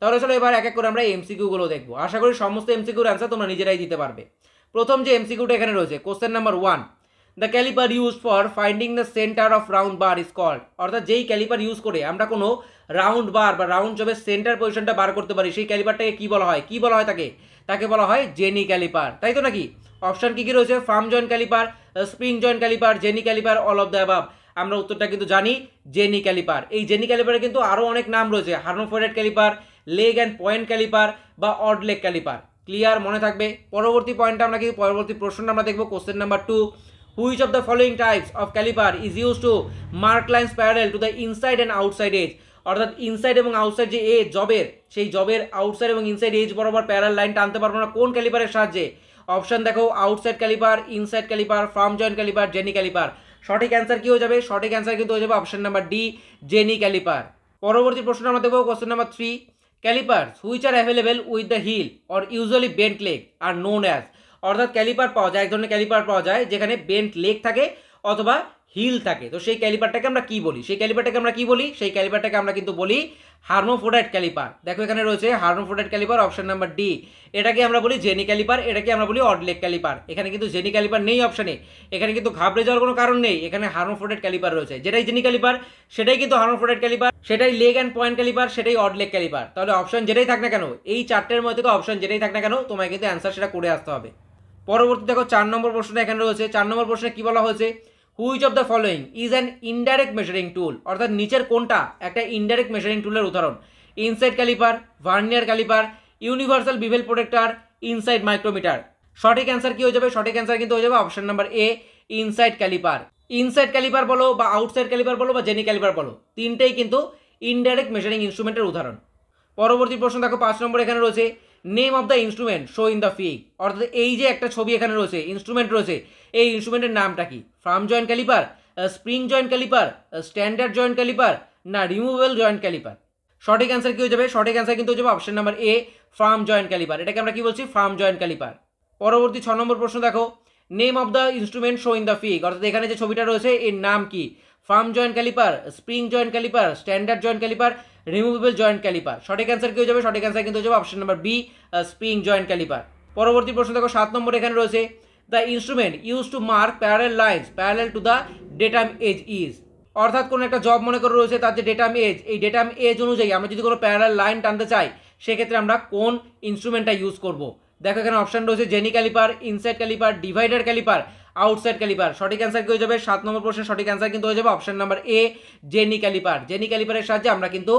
তাহলে চলো এবার এক এক করে আমরা এমসিকিউগুলো দেখবো। আশা করি সমস্ত এমসিকিউর অ্যান্সার তোমরা নিজেরাই দিতে পারবে। প্রথম যে এমসিকিউটা এখানে রয়েছে, question number 1, the caliper use for finding the centre of round bar is called. অর্থাৎ যেই ক্যালিপার ইউজ করে আমরা কোনো রাউন্ড বার বা রাউন্ড জবের সেন্টার পজিশনটা বার করতে পারি, সেই ক্যালিপারটাকে কি বলা হয়? কি বলা হয় তাকে বলা হয় জেনি ক্যালিপার, তাই তো নাকি? অপশন কি কি রয়েছে? Firm joint caliper, spring joint caliper, jenny calliper, all of the above. আমরা উত্তরটা কিন্তু জানি জেনি ক্যালিপার। এই জেনি ক্যালিপারে কিন্তু আরও অনেক নাম রয়েছে, hermaphrodite calliper, leg and point calliper বা অড লেগ ক্যালিপার। ক্লিয়ার? মনে থাকবে। পরবর্তী পয়েন্টটা আমরা কি, পরবর্তী প্রশ্নটা আমরা দেখবো, question number 2, which of the following types of caliper is use to mark lines parallel to the inside and outside edge. অর্থাৎ ইনসাইড এবং আউটসাইড যে এজ জবের, সেই জবের আউটসাইড এবং ইনসাইড এজ বরাবর প্যারাল লাইন টানতে পারবো না কোন ক্যালিপারের সাহায্যে? অপশন দেখো, outside caliper, inside caliper, firm joint caliper, jenny caliper. সঠিক অ্যান্সার কি হয়ে যাবে? সঠিক অ্যান্সার কিন্তু হয়ে যাবে option number D, jenny caliper. পরবর্তী প্রশ্নটা আমরা দেখবো, question number 3, calipers which are available with the heel or usually bent leg are known as. অর্থাৎ ক্যালিপার পাওয়া যায়, এক ধরনের ক্যালিপার পাওয়া যায় যেখানে বেন্ট লেগ থাকে অথবা হিল থাকে। তো সেই ক্যালিপারটাকে আমরা কি বলি? সেই ক্যালিপারটাকে আমরা কিন্তু বলি হার্মোফোডাইট ক্যালিপার। দেখো এখানে রয়েছে হার্মোফোডাইট ক্যালিপার, অপশন নাম্বার ডি। এটাকে আমরা বলি জেনি ক্যালিপার, এটাকে আমরা বলি অড লেগ ক্যালিপার। এখানে কিন্তু জেনি ক্যালিপার নেই অপশনে, এখানে কিন্তু ঘাবড়ে যাওয়ার কোনো কারণ নেই। এখানে হার্মোফোডাইট ক্যালিপার রয়েছে, যেটাই জেনি ক্যালিপার সেটাই কিন্তু হার্মোফোডাইট ক্যালিপার, সেটাই লেগ অ্যান্ড পয়েন্ট ক্যালিপার, সেটাই অড লেগ ক্যালিপার। তাহলে অপশন যেটাই থাক না কেন, এই চারটের মধ্যে থেকে অপশন যেটাই থাক না কেন, তোমায় কিন্তু অ্যান্সার সেটা করে আসতে হবে। পরবর্তী দেখো 4 নম্বর প্রশ্নটা এখানে রয়েছে। 4 নম্বর প্রশ্নে কি বলা হয়েছে? Which of the following is an indirect measuring tool. অর্থাৎ নিচের কোনটা একটা ইনডাইরেক্ট মেজারিং টুলের উদাহরণ? Inside calliper, vernier calliper, universal bevel protractor, inside micrometer. সঠিক অ্যান্সার কি হয়ে যাবে? সঠিক অ্যান্সার কিন্তু হয়ে যাবে option number A, inside calliper. Inside calliper বলো বা আউটসাইড ক্যালিপার বলো বা জেনি ক্যালিপার বলো, তিনটেই কিন্তু ইনডাইরেক্ট মেজারিং ইনস্ট্রুমেন্টের উদাহরণ। পরবর্তী প্রশ্ন দেখো 5 নম্বর এখানে রয়েছে, name of the instrument show in the fig. অর্থাৎ এই যে একটা ছবি এখানে রয়েছে, ইনস্ট্রুমেন্ট রয়েছে, এই ইনস্ট্রুমেন্টের নামটা কি? Firm joint caliper, spring joint caliper, standard joint caliper না রিমুভেবল জয়েন্ট ক্যালিপার। সঠিক অ্যান্সার কি হয়ে যাবে? সঠিক অ্যান্সার কিন্তু হয়ে যাবে option number A, firm joint caliper. এটাকে আমরা কি বলছি? Firm joint caliper. পরবর্তী 6 নম্বর প্রশ্ন দেখো, name of the instrument show in the fig. অর্থাৎ এখানে যে ছবিটা রয়েছে এর নাম কি? Firm joint caliper, spring joint caliper, standard joint caliper, removable joint caliper. সঠিক অ্যান্সার কি হয়ে যাবে? সঠিক অ্যান্সার কিন্তু হয়ে যাবে option number B, spring joint caliper. পরবর্তী প্রশ্ন দেখো 7 নম্বর এখানে রয়েছে, the instrument use to mark parallel lines parallel to the datum edge is. অর্থাৎ কোনো একটা জব মনে করে রয়েছে, তার যে ডেটাম এজ, এই ডেটাম এজ অনুযায়ী আমরা যদি কোনো প্যারালেল লাইন টানতে চাই, সেক্ষেত্রে আমরা কোন ইনস্ট্রুমেন্টটা ইউজ করব? দেখো এখানে অপশন রয়েছে jenny caliper, inside caliper, divider caliper, outside caliper. সঠিক অ্যান্সার কি হয়ে যাবে? 7 নম্বর প্রশ্নের সঠিক অ্যান্সার কিন্তু হয়ে যাবে option number A, jenny calliper. Jenny ক্যালিপারের সাহায্যে আমরা কিন্তু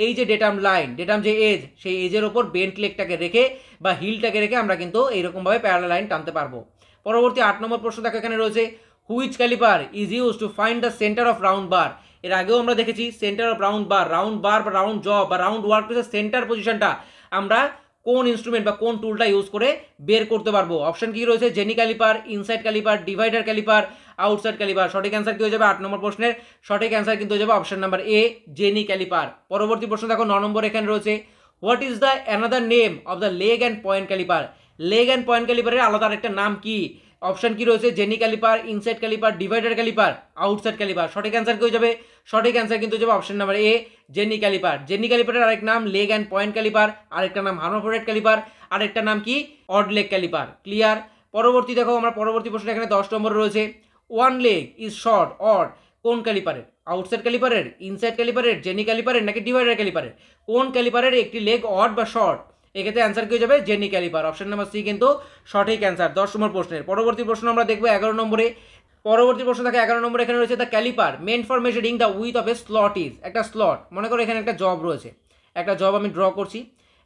এই যে ডেটাম লাইন, ডেটাম যে এজ, সেই এজের ওপর বেন্ট লেগটাকে রেখে বা হিলটাকে রেখে আমরা কিন্তু এইরকমভাবে প্যারালেল লাইন টানতে পারবো। পরবর্তী 8 নম্বর প্রশ্ন দেখো এখানে রয়েছে, which caliper is use to find the centre of round bar. এর আগেও আমরা দেখেছি সেন্টার অফ রাউন্ড বার বা রাউন্ড জব বা রাউন্ড ওয়ার্কপিসের সেন্টার পজিশনটা আমরা কোন ইনস্ট্রুমেন্ট বা কোন টুলটা ইউজ করে বের করতে পারবো? অপশন কি রয়েছে? Jenny caliper, inside caliper, divider caliper, outside caliper. সঠিক অ্যান্সার কি হয়ে যাবে? 8 নম্বর প্রশ্নের সঠিক অ্যান্সার কিন্তু হয়ে যাবে option number A, jenny caliper. পরবর্তী প্রশ্ন দেখো 9 নম্বর এখানে রয়েছে, what is the another name of the leg and point calliper. Leg and point ক্যালিপারের আলাদা আরেকটা নাম কি? অপশন কি রয়েছে? Jenny caliper, inside caliper, divider caliper, outside caliper. সঠিক অ্যান্সার কি হয়ে যাবে? সঠিক অ্যান্সার কিন্তু হয়ে যাবে option number A, jenny calliper. Jenny ক্যালিপারের আরেক নাম লেগ অ্যান্ড পয়েন্ট ক্যালিপার, আরেকটা নাম হার্মোফোডাইট ক্যালিপার, আরেকটা নাম কি? Odd leg caliper. ক্লিয়ার? পরবর্তী দেখো আমরা পরবর্তী প্রশ্ন এখানে 10 নম্বর রয়েছে, one leg is short odd কোন ক্যালিপারের? আউটসাইড ক্যালিপারের, ইনসাইড ক্যালিপারের, জেনি ক্যালিপারের নাকি ডিভাইডার ক্যালিপারের? কোন ক্যালিপারের একটি লেগ অড বা শর্ট? এক্ষেত্রে অ্যান্সার কি হয়ে যাবে? Jenny caliper. Option number C কিন্তু সঠিক অ্যান্সার 10 নম্বর প্রশ্নের। পরবর্তী প্রশ্ন আমরা দেখবো 11 নম্বরে। পরবর্তী প্রশ্ন থাকে 11 নম্বরে এখানে রয়েছে, the caliper meant for measuring the width of a slot is. একটা স্লট মনে করো এখানে একটা জব রয়েছে, একটা জব আমি ড্র করছি,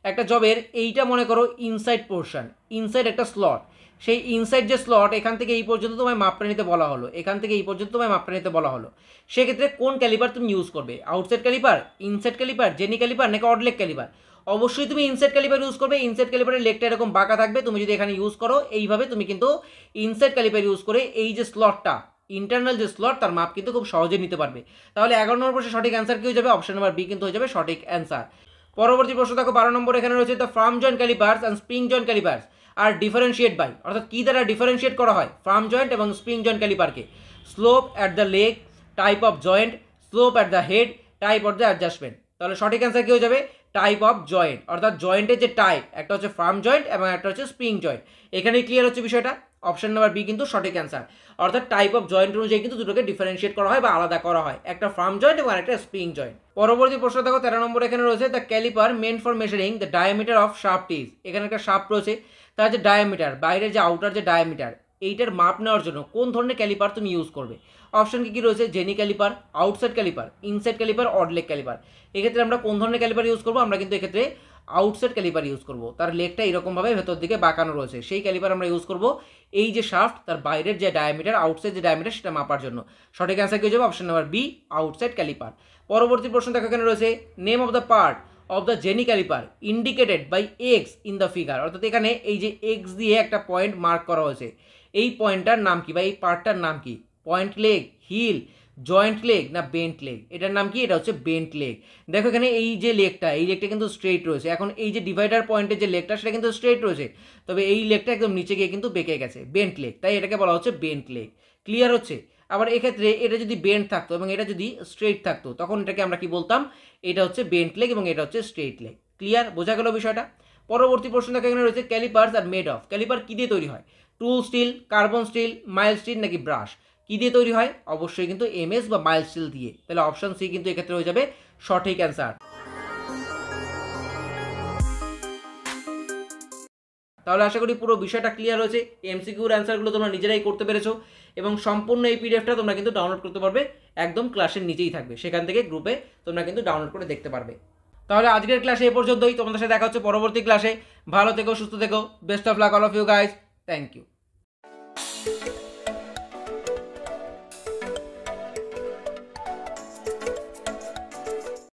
একটা জবের এইটা মনে করো ইনসাইড পোর্শন, ইনসাইড একটা স্লট, সেই ইনসাইড যে স্লট এখান থেকে এই পর্যন্ত তোমায় মাপটা নিতে বলা হলো, এখান থেকে এই পর্যন্ত তোমায় মাপটা নিতে বলা হলো, সেক্ষেত্রে কোন ক্যালিপার তুমি ইউজ করবে? Outside caliper, inside caliper, jenny caliper নাকি অড লেগ ক্যালিপার? অবশ্যই তুমি ইনসাইড ক্যালিপার ইউজ করবে। ইনসাইড ক্যালিপারের লেগটা এরকম বাঁকা থাকবে, তুমি যদি এখানে ইউজ করো এইভাবে, তুমি কিন্তু ইনসাইড ক্যালিপার ইউজ করে এই যে স্লটটা, ইন্টারনাল যে স্লট, তার মাপ কিন্তু খুব সহজে নিতে পারবে। তাহলে 11 নম্বর প্রশ্নের সঠিক অ্যান্সার কি হয়ে যাবে? অপশন নাম্বার বি কিন্তু হয়ে যাবে সঠিক অ্যান্সার। পরবর্তী প্রশ্ন দেখো 12 নম্বর এখানে রয়েছে, the firm joint callipers and spring joint callipers are differentiate by. অর্থাৎ কী দ্বারা ডিফারেন্সিয়েট করা হয় ফার্ম জয়েন্ট এবং স্প্রিং জয়েন্ট ক্যালিপারকে? Slope at the leg, type of joint, slope at the head, type of the adjustment. তাহলে সঠিক answer কী হয়ে যাবে? টাইপ অফ জয়েন্ট, অর্থাৎ জয়েন্টের যে টাইপ, একটা হচ্ছে ফার্ম জয়েন্ট এবং একটা হচ্ছে স্প্রিং জয়েন্ট। এখানেই ক্লিয়ার হচ্ছে বিষয়টা। অপশন নাম্বার বি কিন্তু সঠিক অ্যান্সার। অর্থাৎ টাইপ অফ জয়েন্ট অনুযায়ী কিন্তু দুটোকে ডিফারেন্সিয়েট করা হয় বা আলাদা করা হয়, একটা ফার্ম জয়েন্ট এবং একটা স্প্রিং জয়েন্ট। পরবর্তী প্রশ্ন দেখো 13 নম্বর এখানে রয়েছে the caliper meant for measuring the diameter of shaft is. এখানে একটা শাফট রয়েছে, তার যে ডায়ামিটার, বাইরের যে আউটার যে ডায়ামিটার, এইটার মাপ নেওয়ার জন্য কোন ধরনের ক্যালিপার তুমি ইউজ করবে। অপশন কি রয়েছে, jenny caliper, outside caliper, inside caliper, odd leg caliper. এক্ষেত্রে আমরা কোন ধরনের ক্যালিপার ইউজ করবো, আমরা কিন্তু এক্ষেত্রে আউটসাইড ক্যালিপার ইউজ করব। তার লেগটা এরকমভাবে ভেতর দিকে বাঁকানো রয়েছে, সেই ক্যালিপার আমরা ইউজ করব এই যে শাফট, তার বাইরের যে ডায়ামিটার, আউটসাইড যে ডায়ামিটার, সেটা মাপার জন্য। সঠিক অ্যান্সার কি হয়ে যাবে, option number B, outside caliper. পরবর্তী প্রশ্ন দেখো এখানে রয়েছে name of the part of the jenny caliper indicated by X in the figure. অর্থাৎ এখানে এই যে এক্স দিয়ে একটা পয়েন্ট মার্ক করা হয়েছে, এই পয়েন্টটার নাম কি বা এই পার্টটার নাম কি? Point leg, heel, joint leg না বেন্ট লেগ? এটার নাম কি? এটা হচ্ছে বেন্ট লেগ। দেখো এখানে এই যে লেগটা, এই লেগটা কিন্তু স্ট্রেট রয়েছে। এখন এই যে ডিভাইডার পয়েন্টের যে লেগটা, সেটা কিন্তু স্ট্রেট রয়েছে, তবে এই লেগটা একদম নিচে গিয়ে কিন্তু বেঁকে গেছে, বেন্ট লেগ, তাই এটাকে বলা হচ্ছে বেন্ট লেগ। ক্লিয়ার হচ্ছে? আবার এক্ষেত্রে এটা যদি বেন্ট থাকতো এবং এটা যদি স্ট্রেট থাকতো, তখন এটাকে আমরা কি বলতাম? এটা হচ্ছে বেন্ট লেগ এবং এটা হচ্ছে স্ট্রেট লেগ। ক্লিয়ার? বোঝা গেল বিষয়টা? পরবর্তী প্রশ্ন দেখো এখানে রয়েছে callipers are made of. Calliper কি দিয়ে তৈরি হয়? Tool steel, carbon steel, mild steel নাকি ব্রাশ? কি দিয়ে তৈরি হয়? অবশ্যই কিন্তু এমএস বা মাইল স্টিল দিয়ে। তাহলে অপশন সি কিন্তু এক্ষেত্রে হয়ে যাবে সঠিক অ্যান্সার। তাহলে আশা করি পুরো বিষয়টা ক্লিয়ার হয়েছে। এমসিকিউর অ্যান্সারগুলো তোমরা নিজেরাই করতে পেরেছো এবং সম্পূর্ণ এই পিডিএফটা তোমরা কিন্তু ডাউনলোড করতে পারবে, একদম ক্লাসের নিচেই থাকবে, সেখান থেকে গ্রুপে তোমরা কিন্তু ডাউনলোড করে দেখতে পারবে। তাহলে আজকের ক্লাসে এ পর্যন্তই। তোমাদের সাথে দেখা হচ্ছে পরবর্তী ক্লাসে। ভালো থেকো, সুস্থ থেকো। Best of luck all of you guys. Thank you.